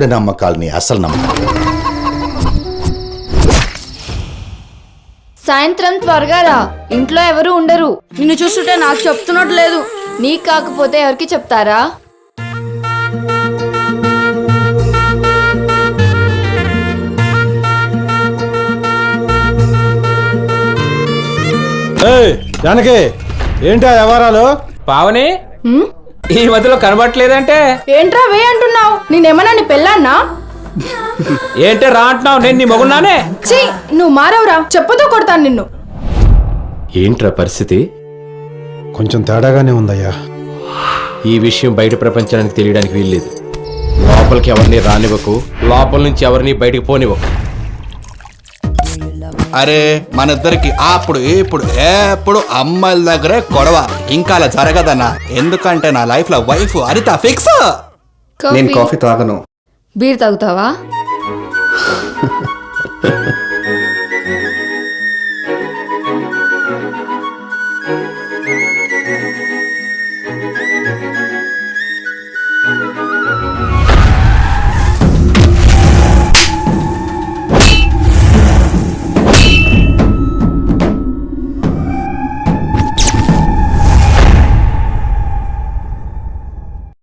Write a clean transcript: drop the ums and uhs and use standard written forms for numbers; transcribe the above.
మూఢనమ్మకాలని అసలు నమ్మకాలు. సాయంత్రం త్వరగా రా, ఇంట్లో ఎవరు ఉండరు. నిన్ను చూస్తుంటే నాకు చెప్తున్నట్టు లేదు. నీకు కాకపోతే ఎవరికి చెప్తారా? జానకి ఏంటా వ్యవహారాలు? పావని ఈ మధ్యలో కనబడట్లేదంటే ఏంట్రా వే అంటున్నావు? నేనేమన్నా నీ పెళ్ళాన్నా? ఏంటే రా అంటున్నావు? నేను నీ మొగున్నానే. ఛీ, నువ్వు మారవురా, చెప్పుతో కొడతాను నిన్ను. ఏంట్రా పరిస్థితి? కొంచెం తేడాగానే ఉందయ్యా. ఈ విషయం బయట ప్రపంచానికి తెలియడానికి వీల్లేదు. లోపలికి ఎవరిని రానివ్వకు, లోపల నుంచి ఎవరిని బయటకు పోనివ్వకు. అరే మన ఇద్దరికి అప్పుడు ఇప్పుడు ఎప్పుడు అమ్మాయిల దగ్గరే గొడవ. ఇంకా అలా జరగదన్నా, ఎందుకంటే నా లైఫ్ లో వైఫ్ హరిత ఫిక్స్. కాఫీ తాగను. బీర్ తాగుతావా?